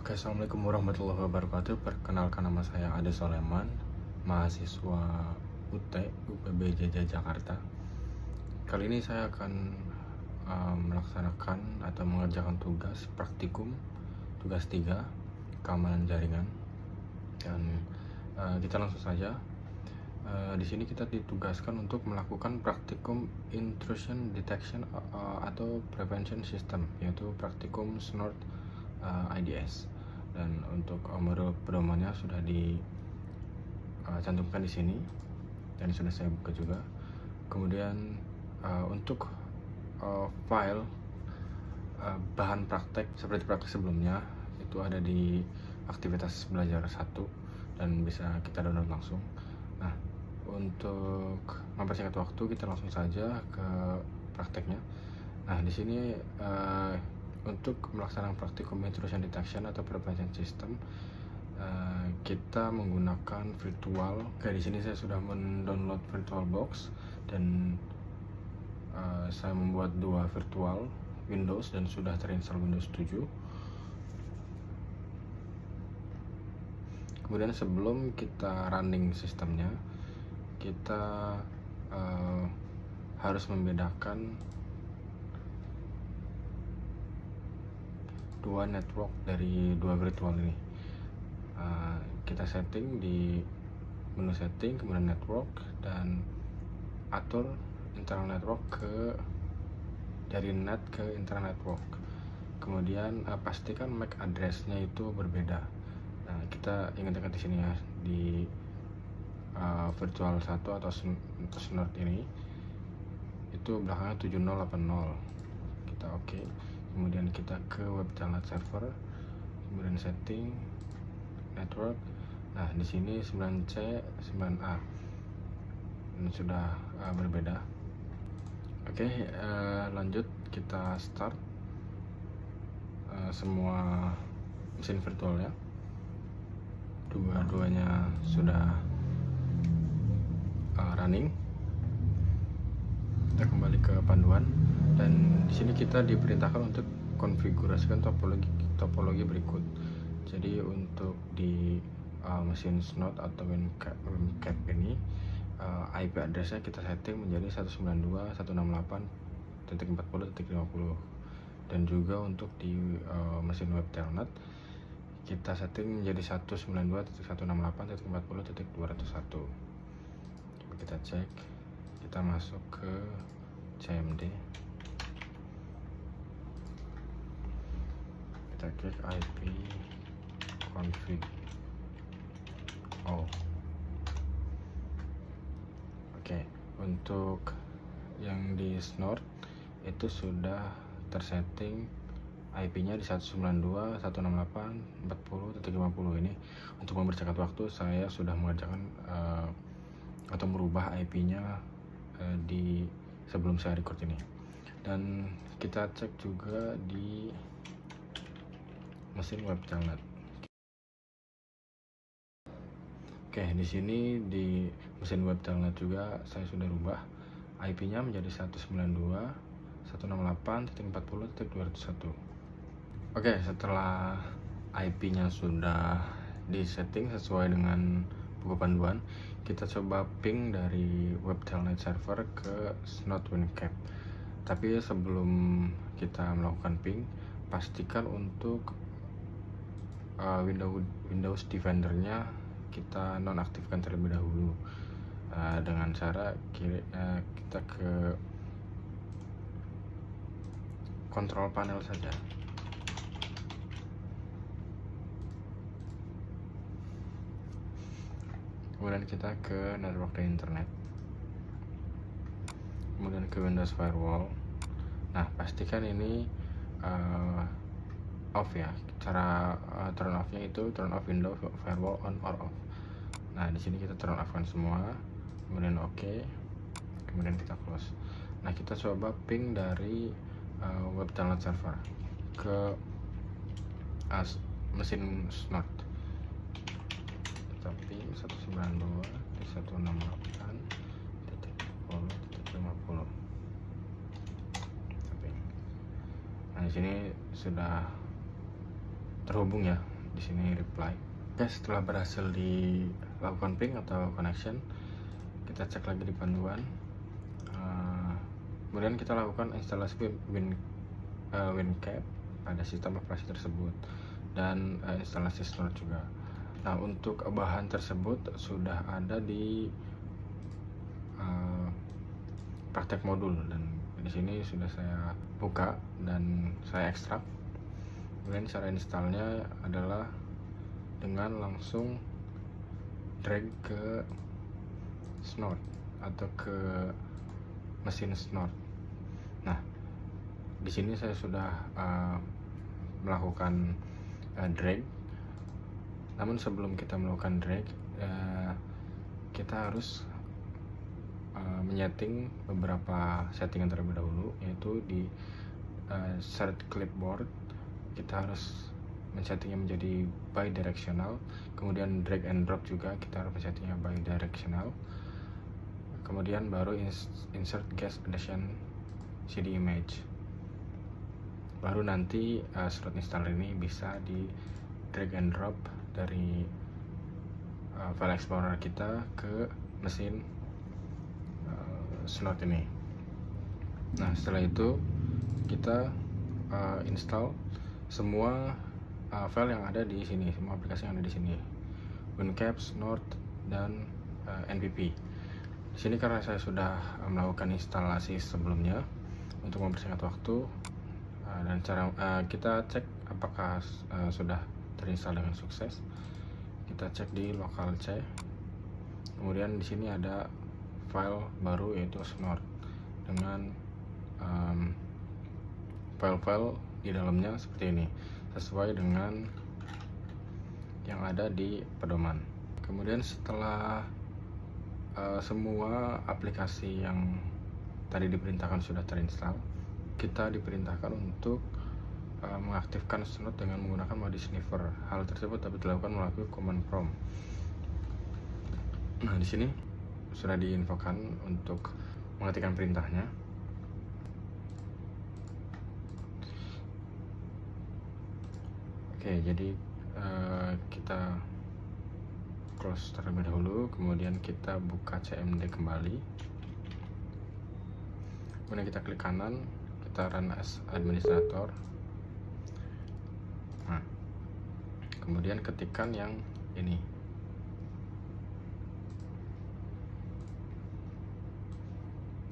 Oke, assalamualaikum warahmatullahi wabarakatuh. Perkenalkan, nama saya Ade Soleman, mahasiswa UT UPB Jakarta. Kali ini saya akan melaksanakan atau mengerjakan tugas praktikum tugas 3 keamanan jaringan. Dan kita langsung saja. Di sini kita ditugaskan untuk melakukan praktikum intrusion detection atau prevention system, yaitu praktikum Snort IDS. Dan untuk model pedomannya sudah dicantumkan di sini dan sudah saya buka juga. Kemudian untuk file bahan praktek seperti praktek sebelumnya itu ada di aktivitas belajar 1 dan bisa kita download langsung. Nah, untuk mempersingkat waktu, kita langsung saja ke prakteknya. Nah, di sini untuk melaksanakan praktikum intrusion detection atau prevention system, kita menggunakan virtual. Oke, di sini saya sudah mendownload VirtualBox dan saya membuat 2 virtual Windows dan sudah terinstall Windows 7. Kemudian sebelum kita running sistemnya, kita harus membedakan 2 network dari 2 virtual ini. Kita setting di menu setting, kemudian network, dan atur internal network dari net ke internal network. Kemudian pastikan MAC address-nya itu berbeda. Nah, kita ingat-ingat di sini ya, di virtual 1 atau Snort ini itu belakangnya 7080. Kita oke. Kemudian kita ke web telnet server, kemudian setting network. Nah, di sini 9C 9A dan sudah berbeda. Oke, lanjut kita start semua mesin virtualnya. Dua-duanya sudah running. Kita kembali ke panduan dan di sini kita diperintahkan untuk konfigurasikan topologi berikut. Jadi untuk di mesin Snort atau WinCap ini, IP address-nya kita setting menjadi 192.168.40.50, dan juga untuk di mesin web telnet kita setting menjadi 192.168.40.201. Kita cek, kita masuk ke CMD, kita klik IP config. Oke, untuk yang di Snort itu sudah tersetting IP-nya di 192.168.40.50. Ini untuk mempersingkat waktu, saya sudah mengerjakan atau merubah IP-nya di sebelum saya record ini. Dan kita cek juga di mesin web telnet. Oke, di sini di mesin web telnet juga saya sudah rubah IP-nya menjadi 192.168.40.201. Oke, setelah IP-nya sudah disetting sesuai dengan buku panduan, kita coba ping dari web telnet server ke Snort WinCap. Tapi sebelum kita melakukan ping, pastikan untuk Windows Defender-nya kita nonaktifkan terlebih dahulu dengan cara kita ke kontrol panel saja. Kemudian kita ke network dan internet, kemudian ke Windows Firewall. Nah, pastikan ini off ya. Cara turn off-nya itu turn off Windows Firewall on or off. Nah, di sini kita turn off kan semua, kemudian oke, kemudian kita close. Nah, kita coba ping dari web telnet server ke mesin Snort. Kita ping 192.168.40.50. Nah, di sini sudah terhubung ya di sini reply. Oke, setelah berhasil dilakukan ping atau connection, kita cek lagi di panduan. Kemudian kita lakukan instalasi WinCap pada sistem operasi tersebut dan instalasi Snort juga. Nah, untuk bahan tersebut sudah ada di praktek modul, dan di sini sudah saya buka dan saya ekstrak. Kemudian cara installnya adalah dengan langsung drag ke Snort atau ke mesin Snort. Nah, di sini saya sudah melakukan drag. Namun sebelum kita melakukan drag, kita harus menyeting beberapa settingan terlebih dahulu, yaitu di Shared Clipboard kita harus men-settingnya menjadi bidirectional. Kemudian drag and drop juga kita harus men-settingnya bidirectional. Kemudian baru insert guest addition CD image. Baru nanti slot installer ini bisa di drag and drop dari file explorer kita ke mesin Snort ini. Nah, setelah itu kita install semua file yang ada di sini, semua aplikasi yang ada di sini, WinCap, Snort, dan NPP. Di sini karena saya sudah melakukan instalasi sebelumnya untuk mempersingkat waktu, dan cara kita cek apakah sudah terinstall dengan sukses. Kita cek di local C. Kemudian di sini ada file baru yaitu Snort dengan file-file di dalamnya seperti ini, sesuai dengan yang ada di pedoman. Kemudian setelah semua aplikasi yang tadi diperintahkan sudah terinstall, kita diperintahkan untuk mengaktifkan Snort dengan menggunakan mode sniffer. Hal tersebut dapat dilakukan melalui command prompt. Nah, di sini sudah diinfokan untuk mengetikkan perintahnya. Oke, jadi kita close terlebih dahulu, kemudian kita buka CMD kembali, kemudian kita klik kanan, kita run as administrator. Nah, kemudian ketikkan yang ini,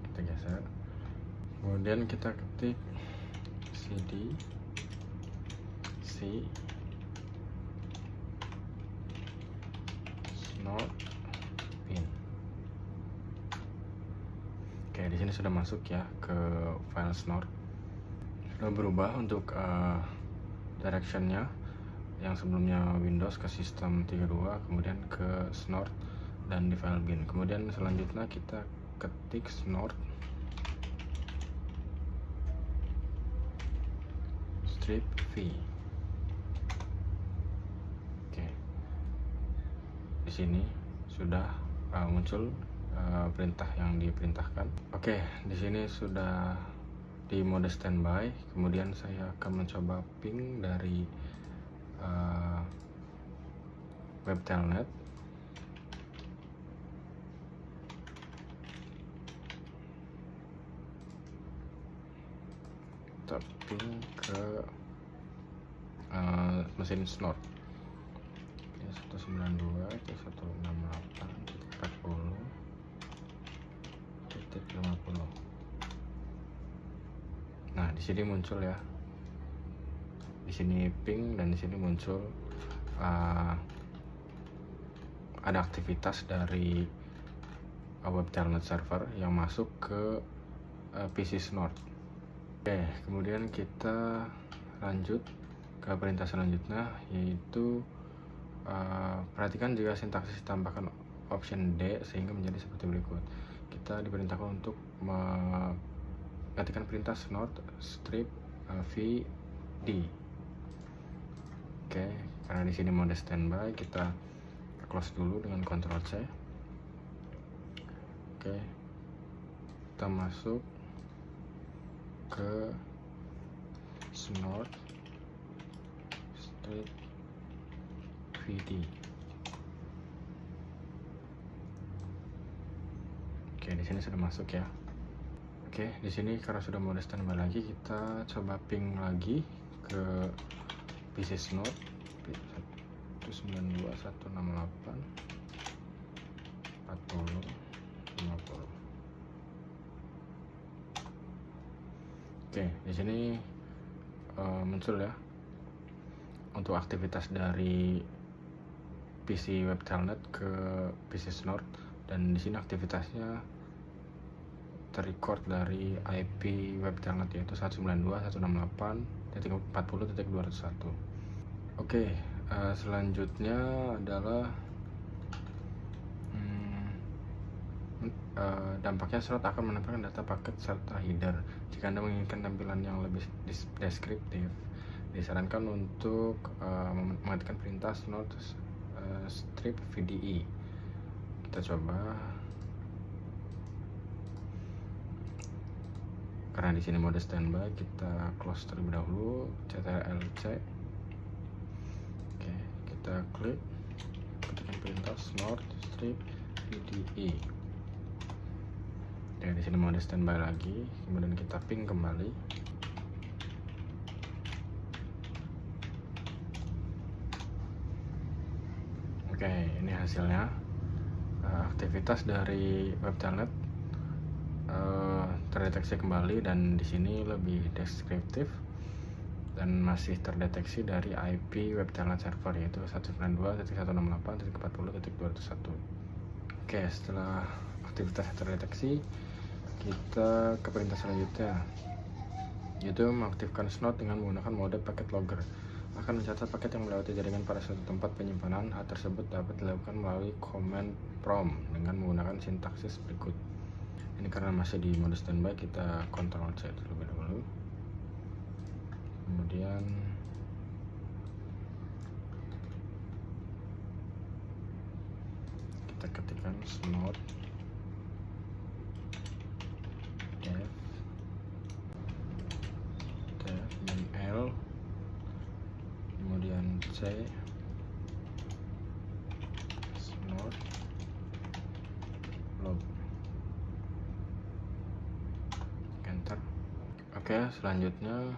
kita geser, kemudian kita ketik cd c Snort pin. Oke, di sini sudah masuk ya ke file Snort. Sudah berubah untuk directionnya, yang sebelumnya Windows ke sistem 32, kemudian ke Snort dan di file bin. Kemudian selanjutnya kita ketik Snort strip v. Oke, di sini sudah muncul perintah yang diperintahkan. Oke, di sini sudah di mode standby. Kemudian saya akan mencoba ping dari web telnet. Kita ping ke mesin Snort 192.168.40.50. Nah, di sini muncul ya. Di sini ping dan di sini muncul ada aktivitas dari web telnet server yang masuk ke PC Snort. Oke, kemudian kita lanjut ke perintah selanjutnya, yaitu perhatikan jika sintaksis ditambahkan option D sehingga menjadi seperti berikut. Kita diperintahkan untuk mengetikkan perintah Snort strip v d. Oke, karena di sini mode standby, kita close dulu dengan Ctrl C. Oke, kita masuk ke Snort strip VD. Oke, di sini sudah masuk ya. Oke, di sini karena sudah mode standby lagi, kita coba ping lagi ke PC Snort 192.168.40.50. Oke, di sini muncul ya untuk aktivitas dari PC Web Telnet ke PC Snort, dan di sini aktivitasnya terrecord dari IP Web Telnet yaitu 192.168.40.201. Oke, selanjutnya adalah dampaknya Snort akan menempelkan data paket serta header. Jika Anda menginginkan tampilan yang lebih deskriptif, disarankan untuk mengetikkan perintah Snort strip VDE. Kita coba. Karena di sini mode standby, kita close terlebih dahulu, ctrl+c. Oke, kita klik, ketikkan perintah Snort strip VDE. Oke, di sini mode standby lagi, kemudian kita ping kembali. Oke, ini hasilnya. Aktivitas dari Web Telnet terdeteksi kembali, dan di sini lebih deskriptif dan masih terdeteksi dari IP Web Telnet server yaitu 192.168.40.201. Oke, setelah aktivitas terdeteksi, kita ke perintah selanjutnya, yaitu mengaktifkan Snort dengan menggunakan mode packet logger. Akan mencatat paket yang melewati jaringan pada suatu tempat penyimpanan. Hal tersebut dapat dilakukan melalui command prompt dengan menggunakan sintaksis berikut. Ini karena masih di mode standby, kita Ctrl C terlebih dahulu. Kemudian kita ketikkan Snort dev min L, kemudian C, Snort log, enter. Oke, selanjutnya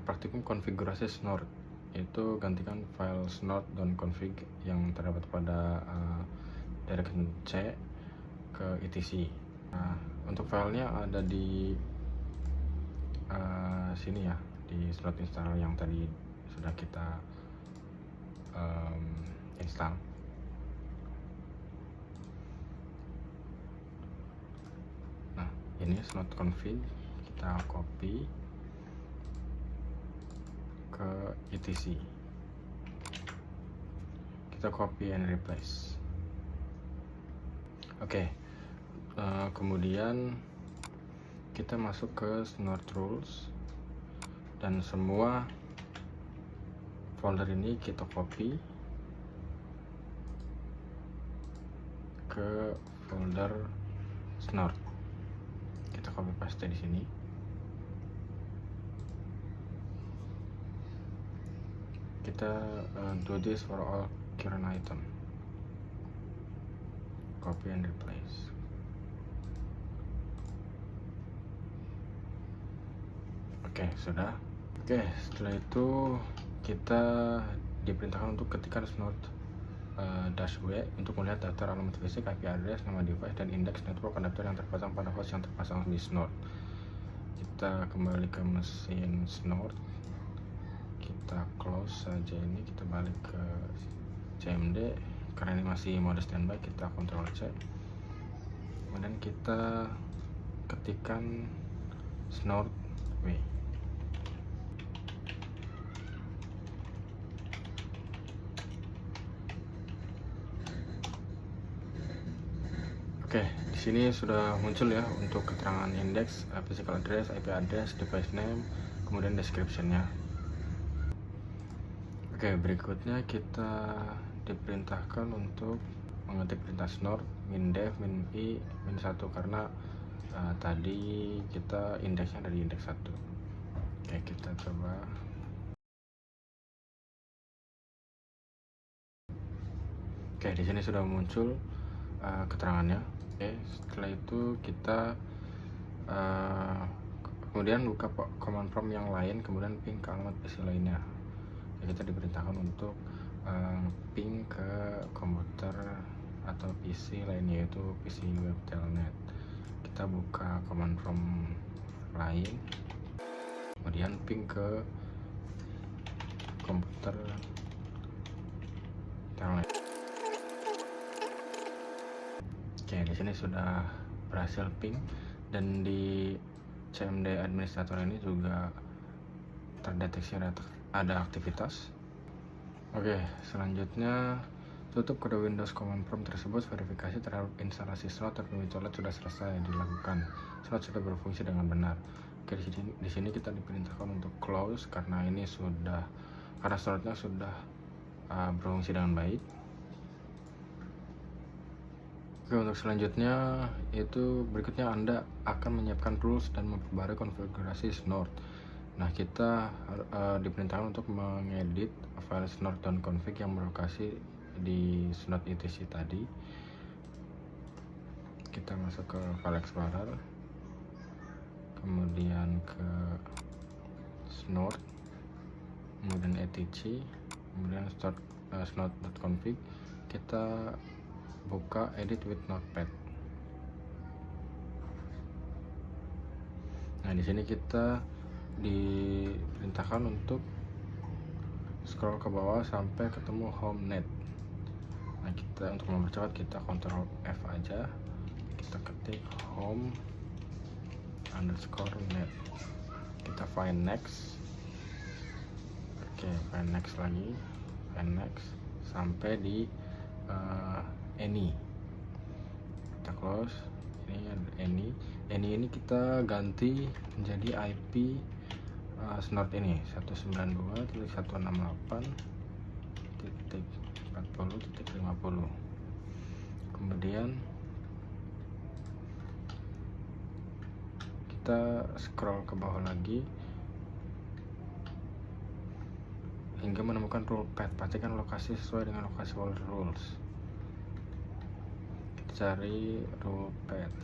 praktikum konfigurasi Snort, itu gantikan file snort.config yang terdapat pada direction C ke etc. Nah, untuk filenya ada di sini ya, di slot installer yang tadi sudah kita install. Nah, ini snort config, kita copy ke etc. Kita copy and replace. Oke, kemudian kita masuk ke Snort rules, dan semua folder ini kita copy ke folder Snort. Kita copy paste di sini. Kita do this for all current item. Copy and replace. Oke, sudah. Oke, setelah itu kita diperintahkan untuk ketikkan Snort -w untuk melihat daftar alamat fisik, IP address, nama device, dan indeks network adapter yang terpasang pada host yang terpasang di Snort. Kita kembali ke mesin Snort, kita close saja ini, kita balik ke CMD. Karena ini masih mode standby, kita Ctrl C, kemudian kita ketikkan Snort W. Oke, di sini sudah muncul ya untuk keterangan indeks, physical address, IP address, device name, kemudian description-nya. Oke, berikutnya kita diperintahkan untuk mengetik perintah Snort -dev -i -1 karena tadi kita indeksnya dari indeks 1. Oke, kita coba. Oke, di sini sudah muncul keterangannya. Oke, setelah itu kita kemudian buka command prompt yang lain, kemudian ping ke alamat PC lainnya. Ya, kita diperintahkan untuk ping ke komputer atau PC lainnya, yaitu PC web telnet. Kita buka command prompt lain, kemudian ping ke komputer telnet. Oke, di sini sudah berhasil ping, dan di CMD administrator ini juga terdeteksi ada aktivitas. Oke, selanjutnya tutup kode Windows command prompt tersebut. Verifikasi terhadap instalasi slot dan Windows sudah selesai dilakukan. Slot sudah berfungsi dengan benar. Oke, di sini kita diperintahkan untuk close karena slotnya sudah berfungsi dengan baik. Oke, untuk selanjutnya berikutnya Anda akan menyiapkan rules dan memperbarui konfigurasi snort. Nah, kita diperintahkan untuk mengedit file snort.config yang berlokasi di snort etc tadi. Kita masuk ke file explorer, kemudian ke snort, kemudian etc, kemudian snort.config. Kita buka edit with notepad. Nah, di sini kita diperintahkan untuk scroll ke bawah sampai ketemu home net. Nah, kita untuk mempercepat kita Ctrl F aja, kita ketik home _ net, kita find next. Oke, find next lagi, find next sampai di any. Kita close. Ini ada any kita ganti menjadi IP snort ini 192.168.40.50. kemudian kita scroll ke bawah lagi hingga menemukan rule path. Pastikan lokasi sesuai dengan lokasi folder rules. Kita cari rule path.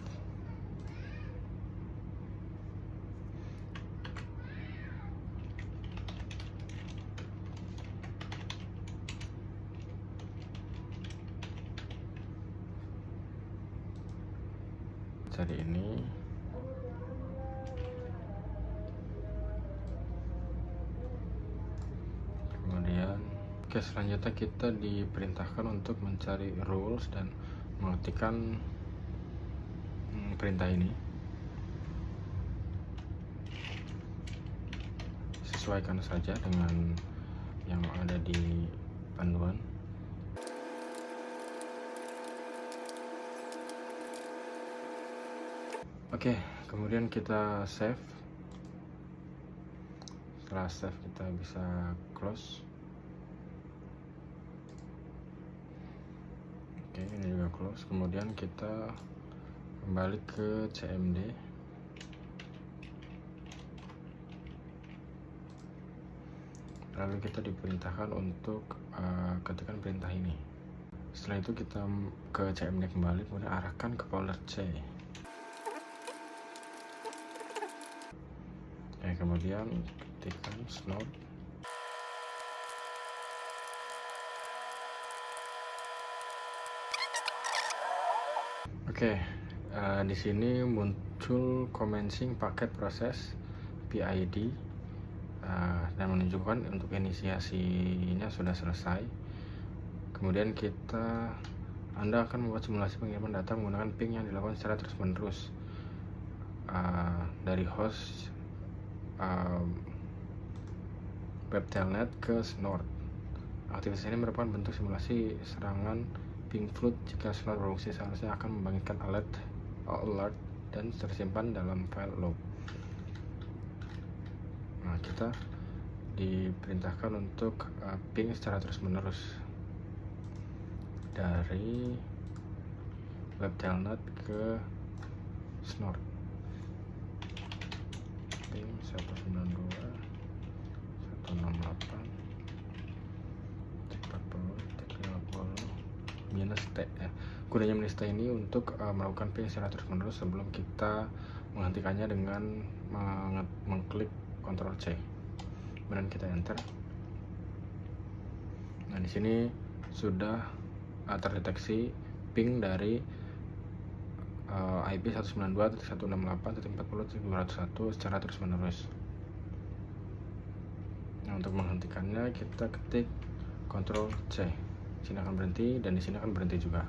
Cari ini. Kemudian selanjutnya kita diperintahkan untuk mencari rules dan mengetikkan perintah ini. Sesuaikan saja dengan yang ada di panduan. Oke, kemudian kita save. Setelah save kita bisa close. Oke, ini juga close. Kemudian kita kembali ke CMD. Lalu kita diperintahkan untuk ketikkan perintah ini. Setelah itu kita ke CMD kembali, kemudian arahkan ke folder C. Kemudian ketikkan snort. Oke, di sini muncul commencing paket proses PID dan menunjukkan untuk inisiasinya sudah selesai. Kemudian Anda akan membuat simulasi pengiriman data menggunakan ping yang dilakukan secara terus-menerus dari host web telnet ke snort. Aktivitas ini merupakan bentuk simulasi serangan ping flood. Jika snort berfungsi, seharusnya akan membangkitkan alert dan tersimpan dalam file log. Nah, kita diperintahkan untuk ping secara terus-menerus dari web telnet ke snort. Ping 192.168.40.50 -t ya. Gunanya -t ini untuk melakukan ping secara terus-menerus sebelum kita menghentikannya dengan mengklik Ctrl C. Kemudian kita enter. Nah, di sini sudah terdeteksi ping dari IP 192.168.40.201 secara terus-menerus. Nah, untuk menghentikannya kita ketik Ctrl C. Di sini akan berhenti dan di sini akan berhenti juga.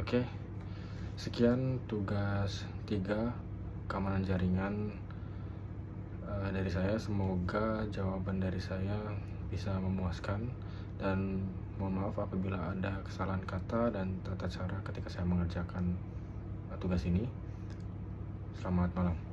Oke. Sekian tugas 3 keamanan jaringan dari saya. Semoga jawaban dari saya bisa memuaskan, dan mohon maaf apabila ada kesalahan kata dan tata cara ketika saya mengerjakan tugas ini. Selamat malam.